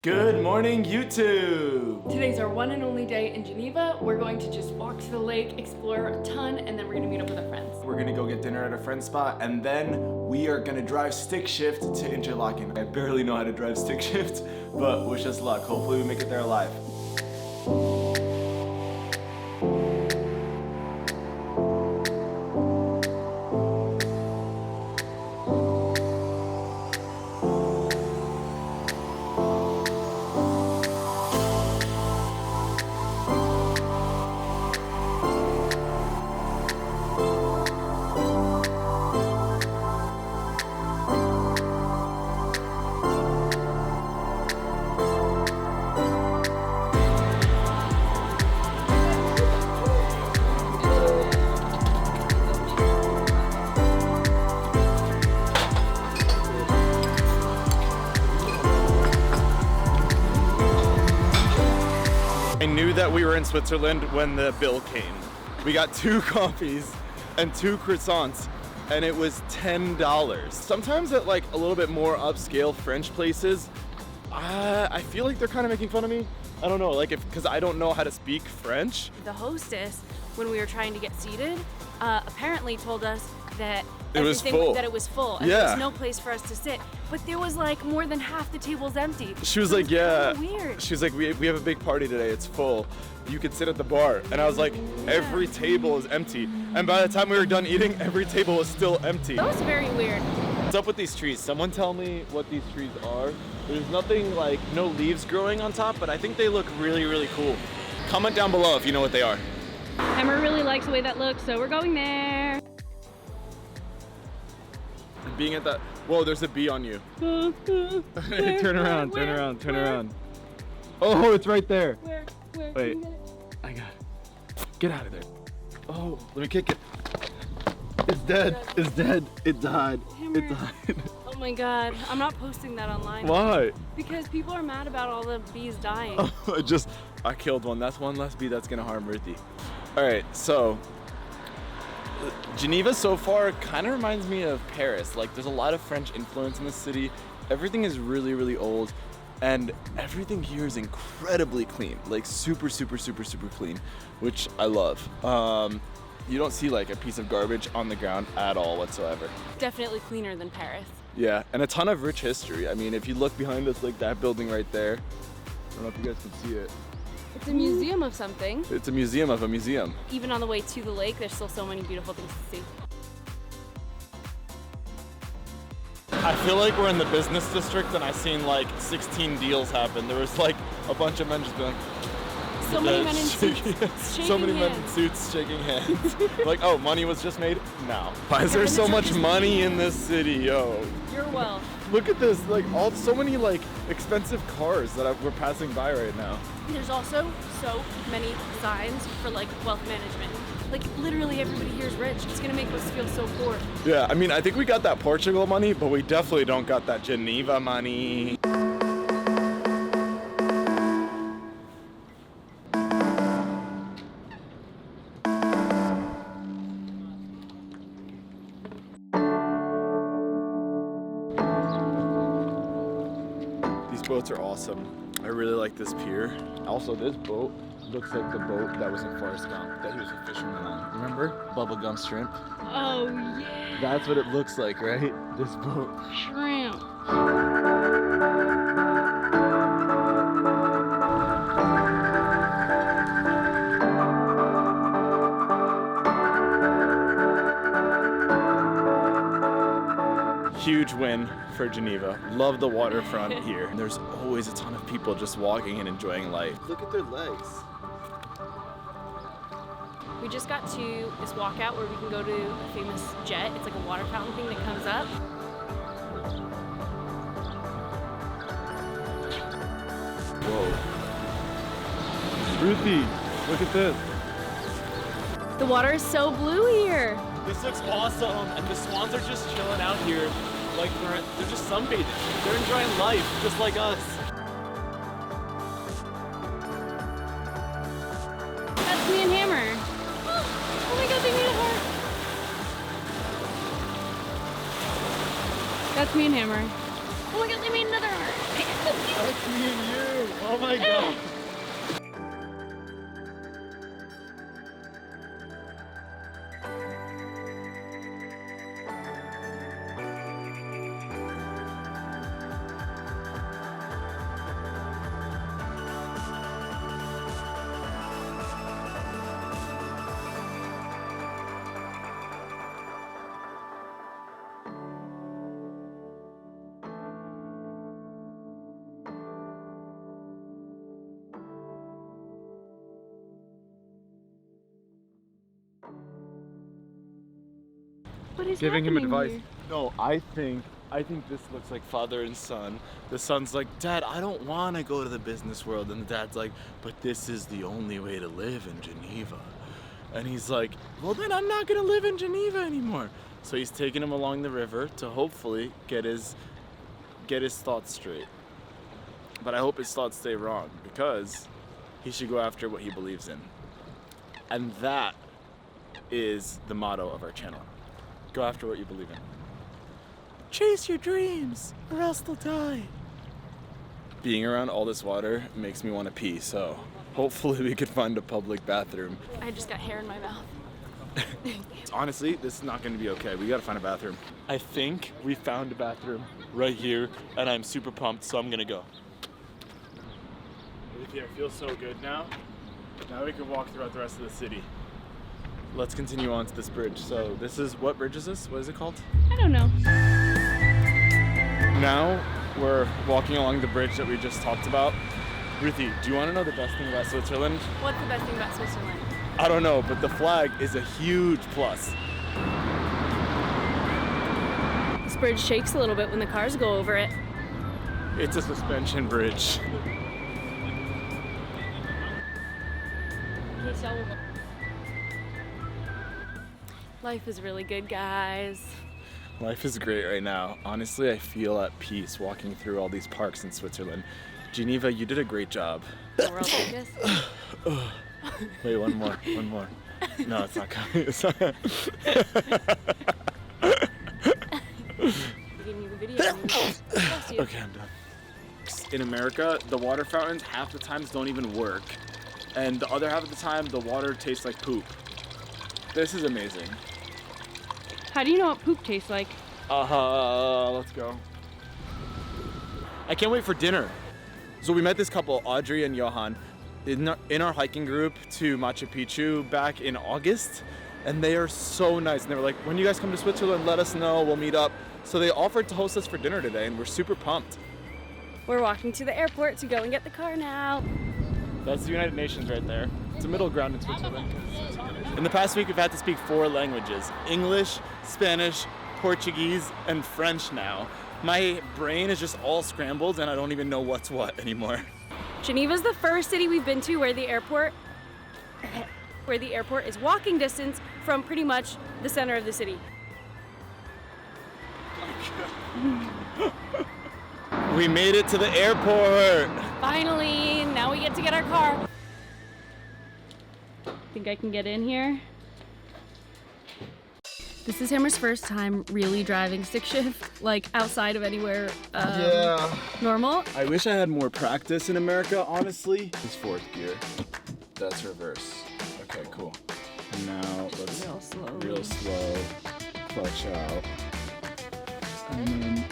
Good morning, YouTube! Today's our one and only day in Geneva. We're going to just walk to the lake, explore a ton, and then we're gonna meet up with our friends. We're gonna go get dinner at a friend's spot, and then we are gonna drive stick shift to Interlaken. I barely know how to drive stick shift, but wish us luck. Hopefully we make it there alive. I knew that we were in Switzerland when the bill came. We got 2 coffees and 2 croissants, and it was $10. Sometimes at like a little bit more upscale French places, I feel like they're kind of making fun of me. I don't know, like because I don't know how to speak French. The hostess, when we were trying to get seated, apparently told us that It was full. That it was full, and there was no place for us to sit. But there was like more than half the tables empty. She was like, yeah. Weird. She was like, we have a big party today. It's full. You could sit at the bar. And I was like, every table is empty. And by the time we were done eating, every table was still empty. That was very weird. What's up with these trees? Someone tell me what these trees are. There's nothing like, no leaves growing on top, but I think they look really, really cool. Comment down below if you know what they are. Emma really likes the way that looks, so we're going there. Being at that, whoa, there's a bee on you. Turn around. Oh, it's right there. Where? Wait, I got it. Get out of there. Oh, let me kick it. It's dead. It's dead. It died. It died. Oh my god, I'm not posting that online. Why? Because people are mad about all the bees dying. Oh, I killed one. That's one less bee that's gonna harm Ruthie. All right, so Geneva so far kind of reminds me of Paris. Like there's a lot of French influence in the city. Everything is really, really old, and everything here is incredibly clean. Like super clean, which I love. You don't see like a piece of garbage on the ground at all whatsoever. Definitely cleaner than Paris. Yeah, and a ton of rich history. I mean, if you look behind us, like that building right there, I don't know if you guys can see it. It's a museum of something. It's a museum of a museum. Even on the way to the lake, there's still so many beautiful things to see. I feel like we're in the business district and I've seen like 16 deals happen. There was like a bunch of men just being so many men in suits so many men in suits shaking hands. Like, oh, money was just made? No. Why is there so much money in this city, yo? You're well. Look at this, like so many like expensive cars that we're passing by right now. There's also so many signs for like wealth management. Like literally everybody here is rich. It's gonna make us feel so poor. Yeah, I mean, I think we got that Portugal money, but we definitely don't got that Geneva money. These boats are awesome. I really like this pier. Also, this boat looks like the boat that was in Forrest Gump that he was a fisherman on. Remember? Bubblegum shrimp. Oh yeah. That's what it looks like, right? This boat. Shrimp. Huge win for Geneva. Love the waterfront here. There's always a ton of people just walking and enjoying life. Look at their legs. We just got to this walkout where we can go to a famous jet. It's like a water fountain thing that comes up. Whoa. Ruthie, look at this. The water is so blue here. This looks awesome, and the swans are just chilling out here. Like they're just sunbathing. They're enjoying life, just like us. That's me and Hammer. Oh my god, they made a heart. That's me and Hammer. Oh my god, they made another heart. That's me and you. Oh my god. What is Giving him happening advice. here? No, I think this looks like father and son. The son's like, Dad, I don't want to go to the business world. And the dad's like, but this is the only way to live in Geneva. And he's like, well, then I'm not going to live in Geneva anymore. So he's taking him along the river to hopefully get his thoughts straight. But I hope his thoughts stay wrong, because he should go after what he believes in. And that is the motto of our channel. Go after what you believe in. Chase your dreams, or else they'll die. Being around all this water makes me want to pee, so hopefully we could find a public bathroom. I just got hair in my mouth. Honestly, this is not going to be okay. We gotta find a bathroom. I think we found a bathroom right here, and I'm super pumped, so I'm gonna go. It feels so good now. Now we can walk throughout the rest of the city. Let's continue on to this bridge. So this is, what bridge is this? What is it called? I don't know. Now we're walking along the bridge that we just talked about. Ruthie, do you want to know the best thing about Switzerland? What's the best thing about Switzerland? I don't know, but the flag is a huge plus. This bridge shakes a little bit when the cars go over it. It's a suspension bridge. Life is really good, guys. Life is great right now. Honestly, I feel at peace walking through all these parks in Switzerland. Geneva, you did a great job. The world biggest. Wait, one more. No, it's not coming. It's not. You gave me the video. Bless you. Okay, I'm done. In America, the water fountains half the times don't even work. And the other half of the time, the water tastes like poop. This is amazing. How do you know what poop tastes like? Let's go. I can't wait for dinner. So we met this couple, Audrey and Johan, in our hiking group to Machu Picchu back in August. And they are so nice. And they were like, when you guys come to Switzerland, let us know, we'll meet up. So they offered to host us for dinner today, and we're super pumped. We're walking to the airport to go and get the car now. That's the United Nations right there. It's a middle ground in Switzerland. In the past week, we've had to speak 4 languages: English, Spanish, Portuguese, and French now. My brain is just all scrambled and I don't even know what's what anymore. Geneva's the first city we've been to where the airport is walking distance from pretty much the center of the city. We made it to the airport! Finally, now we get to get our car. Think I can get in here? This is Hammer's first time really driving stick shift, like outside of anywhere normal. I wish I had more practice in America, honestly. This 4th gear. That's reverse. Okay, cool. And now let's real slow, clutch out. And then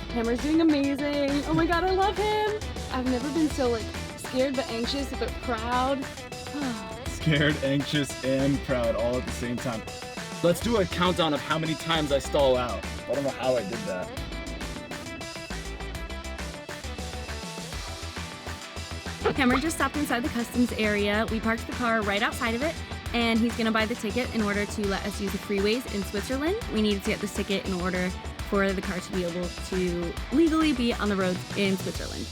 Hammer's doing amazing. Oh my god, I love him. I've never been so like scared but anxious but proud. scared, anxious, and proud all at the same time. Let's do a countdown of how many times I stall out. I don't know how I did that. Hammer just stopped inside the customs area. We parked the car right outside of it, and he's gonna buy the ticket in order to let us use the freeways in Switzerland. We needed to get this ticket in order for the car to be able to legally be on the roads in Switzerland.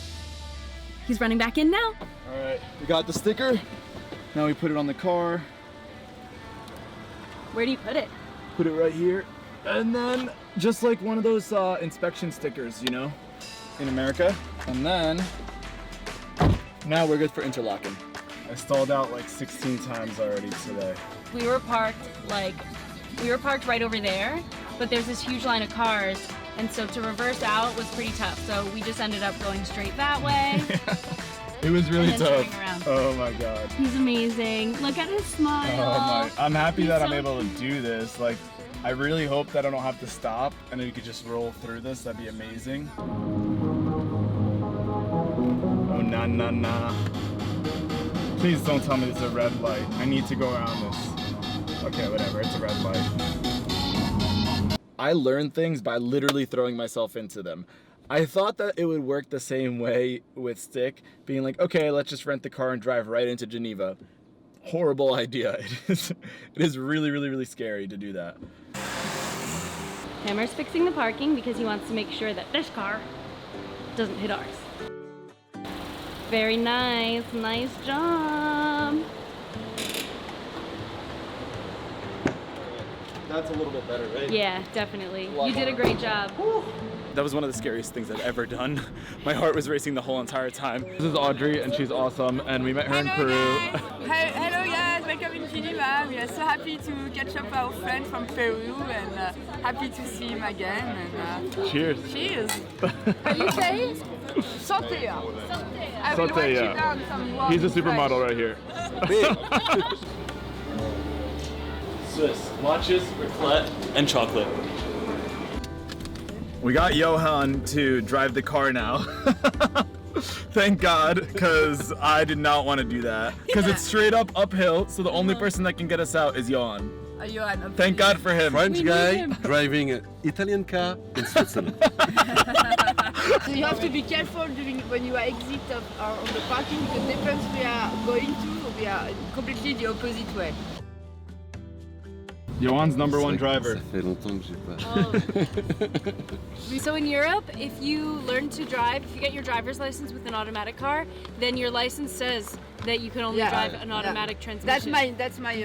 He's running back in now. All right, we got the sticker. Now we put it on the car. Where do you put it? Put it right here. And then just like one of those inspection stickers, you know, in America. And then now we're good for interlocking. I stalled out like 16 times already today. We were parked like we were parked right over there, but there's this huge line of cars, and so to reverse out was pretty tough. So we just ended up going straight that way. It was really and then tough. turning around. Oh my god. He's amazing. Look at his smile. Oh my. I'm happy He's that I'm so able to do this. Like, I really hope that I don't have to stop and then you could just roll through this. That'd be amazing. Oh, nah, nah, nah. Please don't tell me it's a red light. I need to go around this. Okay, whatever. It's a red light. I learn things by literally throwing myself into them. I thought that it would work the same way with stick, being like, okay, let's just rent the car and drive right into Geneva. Horrible idea. It is really, really, really scary to do that. Hammer's fixing the parking because he wants to make sure that this car doesn't hit ours. Very nice. Nice job. That's a little bit better, right? Yeah, definitely. You did a great job. That was one of the scariest things I've ever done. My heart was racing the whole entire time. This is Audrey, and she's awesome, and we met her in Peru. Hello guys, welcome in Geneva. We are so happy to catch up our friend from Peru and happy to see him again. And, Cheers. Cheers. How do you say? Santé. I will Santé, write you yeah. down some words He's a in supermodel right here. Swiss matchas, raclette, and chocolate. We got Johan to drive the car now. Thank God, because I did not want to do that. Because it's straight up uphill, so the only person that can get us out is Johan. Johan, Thank God for him. French guy driving an Italian car in Switzerland. So you have to be careful when you are exit on the parking because the place we are going to, we are completely the opposite way. Johan's number one driver. Ça fait longtemps que j'ai pas. So in Europe, if you learn to drive, if you get your driver's license with an automatic car, then your license says that you can only drive an automatic transmission. That's my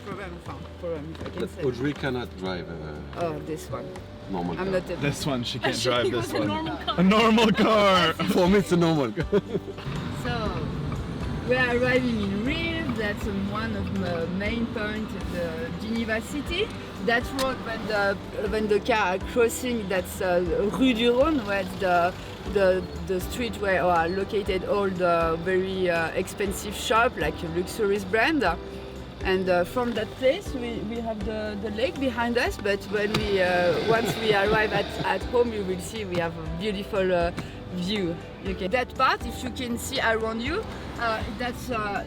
problem. Problem I can But say. Audrey cannot drive Oh, this one. normal car. I'm not. This one, she can't drive this one. normal car. A normal car. For me, it's a normal car. So we are arriving in Rio. That's one of the main points of the Geneva city. That road when the car are crossing, that's Rue du Rhône, where the street where are located all the very expensive shop like luxurious brand. And from that place we have the lake behind us, but when we once we arrive at home you will see we have a beautiful view. That part, if you can see around you, that's the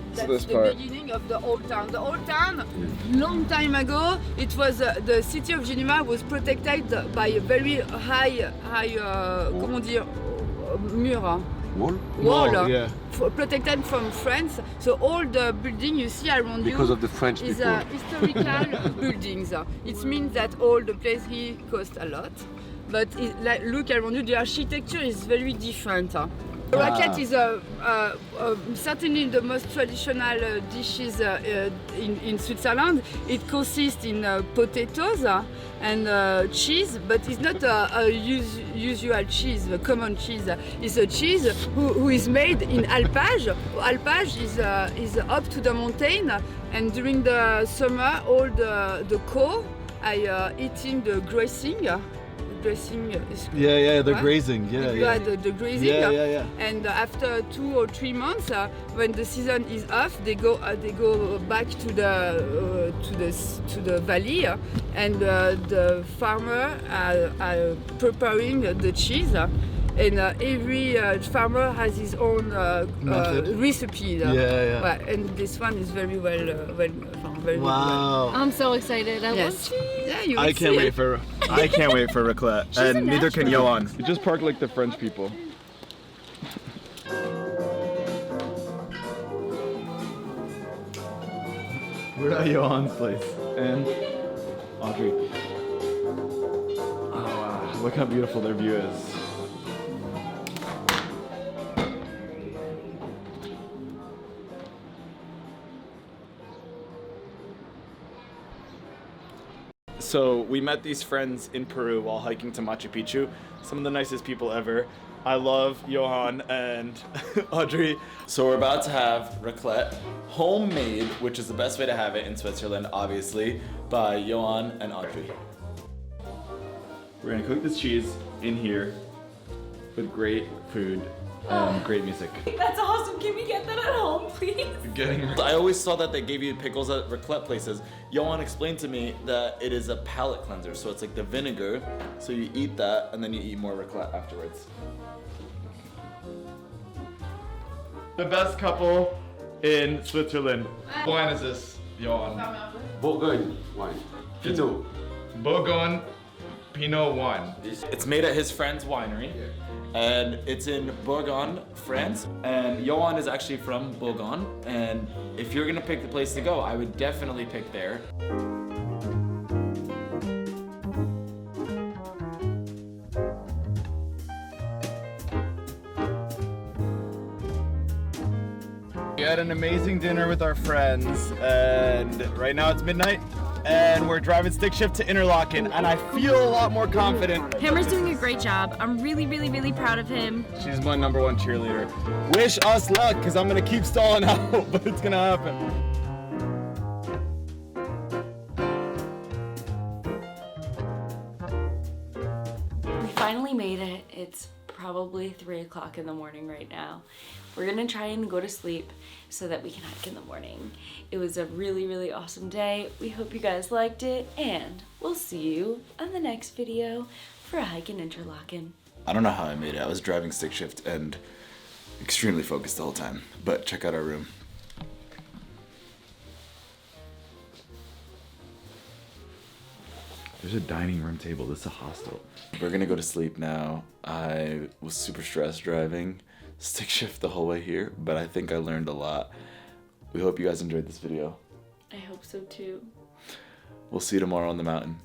beginning of the old town. The old town, long time ago, it was the city of Geneva was protected by a very high comment dire, mur. Wall, yeah. Protected from France. So all the building you see around Because you of the French is people. Historical buildings. It means that all the place here cost a lot. But look around you, the architecture is very different. Raclette is certainly the most traditional dishes in Switzerland. It consists in potatoes and cheese, but it's not a usual cheese, a common cheese. It's a cheese who is made in alpage. Alpage is up to the mountain, and during the summer, all the cow are eating the grazing. The grazing. The grazing. Yeah. And after 2 or 3 months, when the season is off, they go back to the valley, and the farmer are preparing the cheese. And every farmer has his own recipe. And this one is very very Wow. I'm so excited. I love cheese. Yeah, you I can't wait for raclette, and neither can Johan. You just park like the French people. We're at Johan's place, and Audrey. Oh wow! Look how beautiful their view is. So we met these friends in Peru while hiking to Machu Picchu. Some of the nicest people ever. I love Johan and Audrey. So we're about to have raclette, homemade, which is the best way to have it in Switzerland, obviously, by Johan and Audrey. We're gonna cook this cheese in here with great food and great music. That's awesome. Can we get that at home, please? I always saw that they gave you pickles at raclette places. Johan explained to me that it is a palate cleanser, so it's like the vinegar, so you eat that and then you eat more raclette afterwards. The best couple in Switzerland. What wine is this, Johan? Bourgogne wine. Pinot. Bourgogne Pinot wine. It's made at his friend's winery, and it's in Bourgogne, France. And Johan is actually from Bourgogne, and if you're gonna pick the place to go, I would definitely pick there. We had an amazing dinner with our friends, and right now it's midnight, and we're driving stick shift to Interlaken, and I feel a lot more confident. Hammer's doing a great job. I'm really, really, really proud of him. She's my #1 cheerleader. Wish us luck, because I'm gonna keep stalling out, but it's gonna happen. We finally made it. It's probably 3 o'clock in the morning right now. We're gonna try and go to sleep so that we can hike in the morning. It was a really, really awesome day. We hope you guys liked it, and we'll see you on the next video for a hike in Interlaken. I don't know how I made it. I was driving stick shift and extremely focused the whole time, but check out our room. There's a dining room table. This is a hostel. We're gonna go to sleep now. I was super stressed driving stick shift the whole way here, but I think I learned a lot. We hope you guys enjoyed this video. I hope so too. We'll see you tomorrow on the mountain.